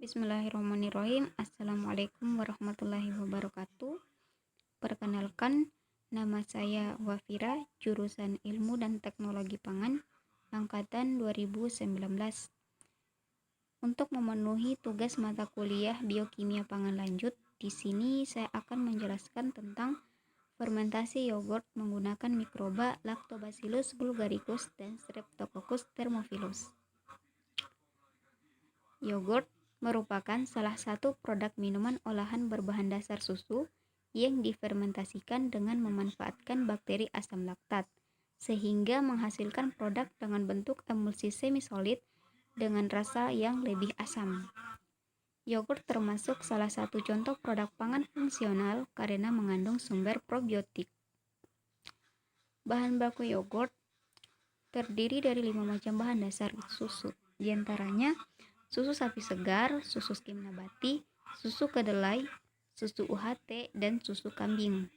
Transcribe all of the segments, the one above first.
Bismillahirrahmanirrahim. Assalamualaikum warahmatullahi wabarakatuh. Perkenalkan, nama saya Wafira, jurusan Ilmu dan Teknologi Pangan, angkatan 2019. Untuk memenuhi tugas mata kuliah Biokimia Pangan Lanjut, di sini saya akan menjelaskan tentang fermentasi yogurt menggunakan mikroba Lactobacillus bulgaricus dan Streptococcus thermophilus. Yogurt merupakan salah satu produk minuman olahan berbahan dasar susu yang difermentasikan dengan memanfaatkan bakteri asam laktat, sehingga menghasilkan produk dengan bentuk emulsi semi-solid dengan rasa yang lebih asam. Yogurt termasuk salah satu contoh produk pangan fungsional karena mengandung sumber probiotik. Bahan baku yogurt terdiri dari 5 macam bahan dasar susu, diantaranya susu sapi segar, susu skim nabati, susu kedelai, susu UHT, dan susu kambing.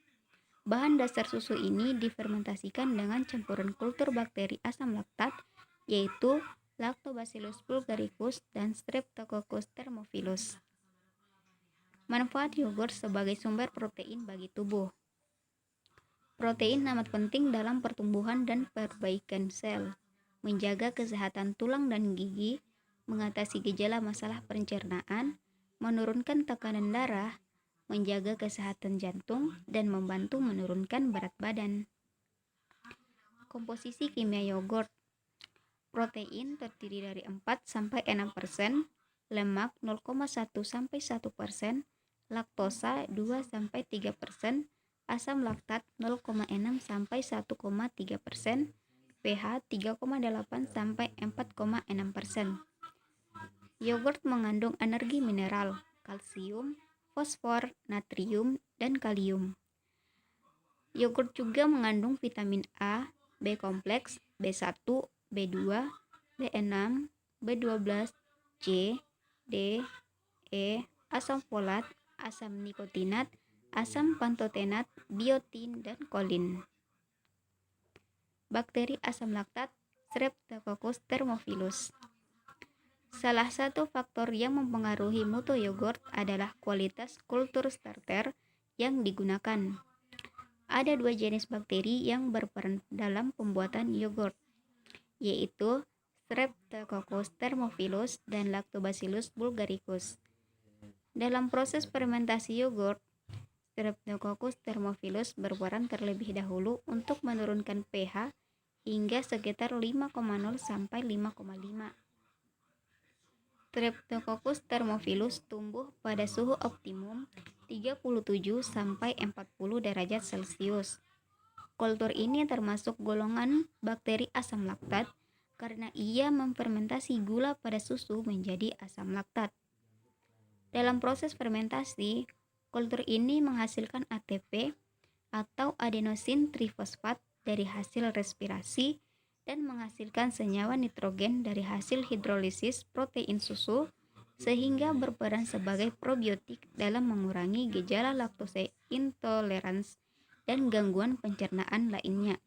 Bahan dasar susu ini difermentasikan dengan campuran kultur bakteri asam laktat, yaitu Lactobacillus bulgaricus dan Streptococcus thermophilus. Manfaat yogurt sebagai sumber protein bagi tubuh. Protein amat penting dalam pertumbuhan dan perbaikan sel, menjaga kesehatan tulang dan gigi, mengatasi gejala masalah pencernaan, menurunkan tekanan darah, menjaga kesehatan jantung, dan membantu menurunkan berat badan. Komposisi kimia yogurt. Protein terdiri dari 4-6%, lemak 0,1-1%, laktosa 2-3%, asam laktat 0,6-1,3%, pH 3,8-4,6%. Yogurt mengandung energi mineral, kalsium, fosfor, natrium, dan kalium. Yogurt juga mengandung vitamin A, B kompleks, B1, B2, B6, B12, C, D, E, asam folat, asam nikotinat, asam pantotenat, biotin, dan kolin. Bakteri asam laktat, Streptococcus thermophilus. Salah satu faktor yang mempengaruhi mutu yogurt adalah kualitas kultur starter yang digunakan. Ada 2 jenis bakteri yang berperan dalam pembuatan yogurt, yaitu Streptococcus thermophilus dan Lactobacillus bulgaricus. Dalam proses fermentasi yogurt, Streptococcus thermophilus berperan terlebih dahulu untuk menurunkan pH hingga sekitar 5,0 sampai 5,5. Streptococcus thermophilus tumbuh pada suhu optimum 37 sampai 40 derajat Celcius. Kultur ini termasuk golongan bakteri asam laktat karena ia memfermentasi gula pada susu menjadi asam laktat. Dalam proses fermentasi, kultur ini menghasilkan ATP atau adenosin trifosfat dari hasil respirasi dan menghasilkan senyawa nitrogen dari hasil hidrolisis protein susu, sehingga berperan sebagai probiotik dalam mengurangi gejala laktose intolerans dan gangguan pencernaan lainnya.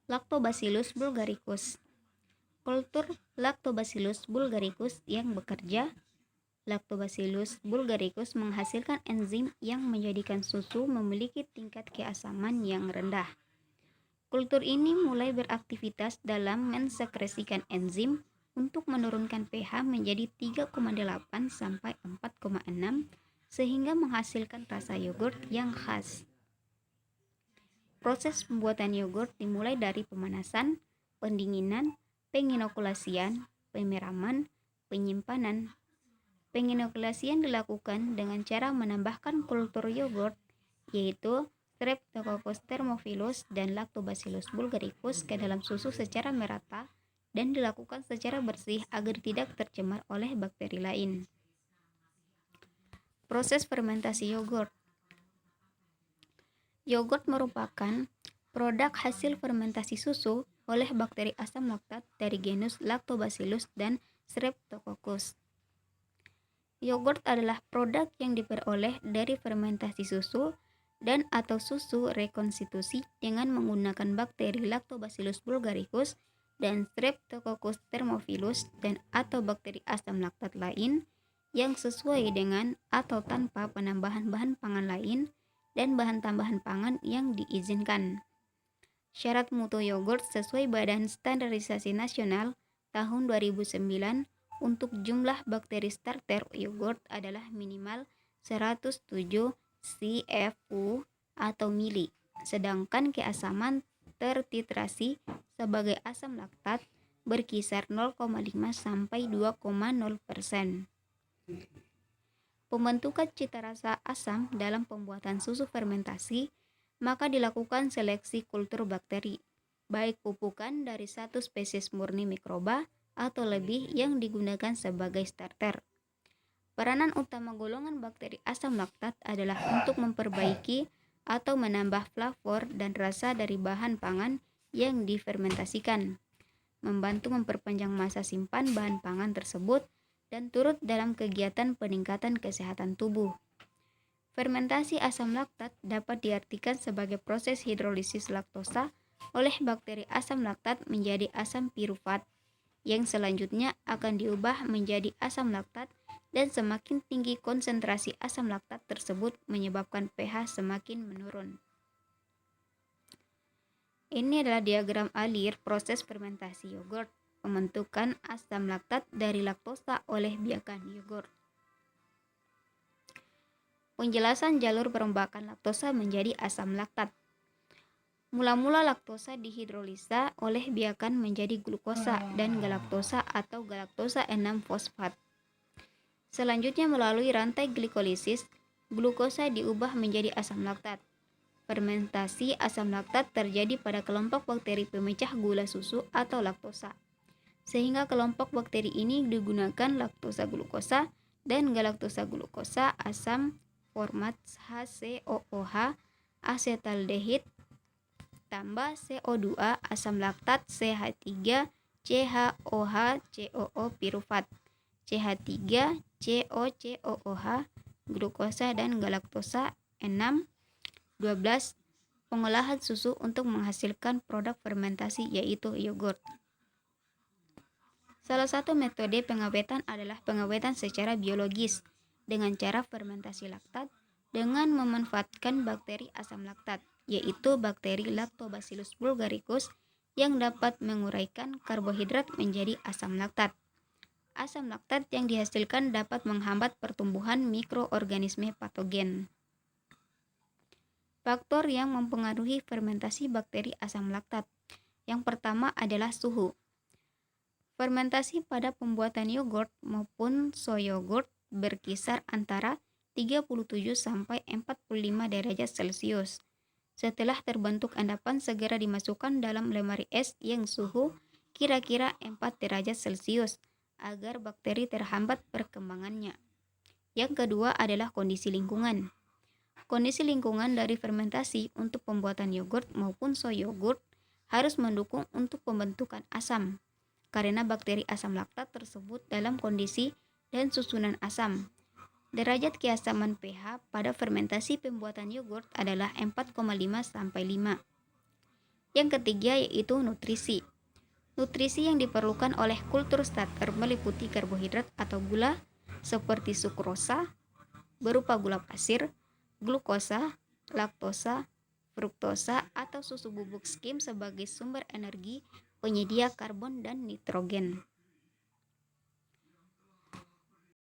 Lactobacillus bulgaricus. Kultur Lactobacillus bulgaricus yang bekerja. Lactobacillus bulgaricus menghasilkan enzim yang menjadikan susu memiliki tingkat keasaman yang rendah. Kultur ini mulai beraktivitas dalam mensekresikan enzim untuk menurunkan pH menjadi 3,8 sampai 4,6 sehingga menghasilkan rasa yogurt yang khas. Proses pembuatan yogurt dimulai dari pemanasan, pendinginan, penginokulasian, pemeraman, penyimpanan. Penginokulasian dilakukan dengan cara menambahkan kultur yogurt, yaitu Streptococcus thermophilus dan Lactobacillus bulgaricus ke dalam susu secara merata dan dilakukan secara bersih agar tidak tercemar oleh bakteri lain. Proses fermentasi yogurt. Yogurt merupakan produk hasil fermentasi susu oleh bakteri asam laktat dari genus Lactobacillus dan Streptococcus. Yogurt adalah produk yang diperoleh dari fermentasi susu dan atau susu rekonstitusi dengan menggunakan bakteri Lactobacillus bulgaricus dan Streptococcus thermophilus dan atau bakteri asam laktat lain yang sesuai dengan atau tanpa penambahan bahan pangan lain dan bahan tambahan pangan yang diizinkan. Syarat mutu yogurt sesuai Badan Standarisasi Nasional tahun 2009 untuk jumlah bakteri starter yogurt adalah minimal 107 CFU atau mili, sedangkan keasaman tertitrasi sebagai asam laktat berkisar 0,5 sampai 2,0%. Pembentukan cita rasa asam dalam pembuatan susu fermentasi, maka dilakukan seleksi kultur bakteri, baik pupukan dari satu spesies murni mikroba atau lebih yang digunakan sebagai starter. Peranan utama golongan bakteri asam laktat adalah untuk memperbaiki atau menambah flavor dan rasa dari bahan pangan yang difermentasikan, membantu memperpanjang masa simpan bahan pangan tersebut, dan turut dalam kegiatan peningkatan kesehatan tubuh. Fermentasi asam laktat dapat diartikan sebagai proses hidrolisis laktosa oleh bakteri asam laktat menjadi asam pirufat, yang selanjutnya akan diubah menjadi asam laktat, dan semakin tinggi konsentrasi asam laktat tersebut menyebabkan pH semakin menurun. Ini adalah diagram alir proses fermentasi yogurt, pembentukan asam laktat dari laktosa oleh biakan yogurt. Penjelasan jalur perombakan laktosa menjadi asam laktat. Mula-mula laktosa dihidrolisa oleh biakan menjadi glukosa dan galaktosa atau galaktosa 6-fosfat. Selanjutnya melalui rantai glikolisis, glukosa diubah menjadi asam laktat. Fermentasi asam laktat terjadi pada kelompok bakteri pemecah gula susu atau laktosa, sehingga kelompok bakteri ini digunakan laktosa glukosa dan galaktosa glukosa asam format HCOOH asetaldehid tambah CO2 asam laktat CH3 CHOH COO pirufat CH3 COCOOH glukosa dan galaktosa 6. 12. Pengolahan susu untuk menghasilkan produk fermentasi yaitu yogurt. Salah satu metode pengawetan adalah pengawetan secara biologis dengan cara fermentasi laktat dengan memanfaatkan bakteri asam laktat, yaitu bakteri Lactobacillus bulgaricus yang dapat menguraikan karbohidrat menjadi asam laktat. Asam laktat yang dihasilkan dapat menghambat pertumbuhan mikroorganisme patogen. Faktor yang mempengaruhi fermentasi bakteri asam laktat. Yang pertama adalah suhu. Fermentasi pada pembuatan yogurt maupun soy yogurt berkisar antara 37 sampai 45 derajat Celcius. Setelah terbentuk endapan segera dimasukkan dalam lemari es yang suhu kira-kira 4 derajat Celcius agar bakteri terhambat perkembangannya. Yang kedua adalah kondisi lingkungan. Kondisi lingkungan dari fermentasi untuk pembuatan yogurt maupun soy yogurt harus mendukung untuk pembentukan asam, karena bakteri asam laktat tersebut dalam kondisi dan susunan asam. Derajat keasaman pH pada fermentasi pembuatan yogurt adalah 4,5 sampai 5. Yang ketiga yaitu nutrisi. Nutrisi yang diperlukan oleh kultur starter meliputi karbohidrat atau gula seperti sukrosa berupa gula pasir, glukosa, laktosa, fruktosa atau susu bubuk skim sebagai sumber energi penyedia karbon dan nitrogen.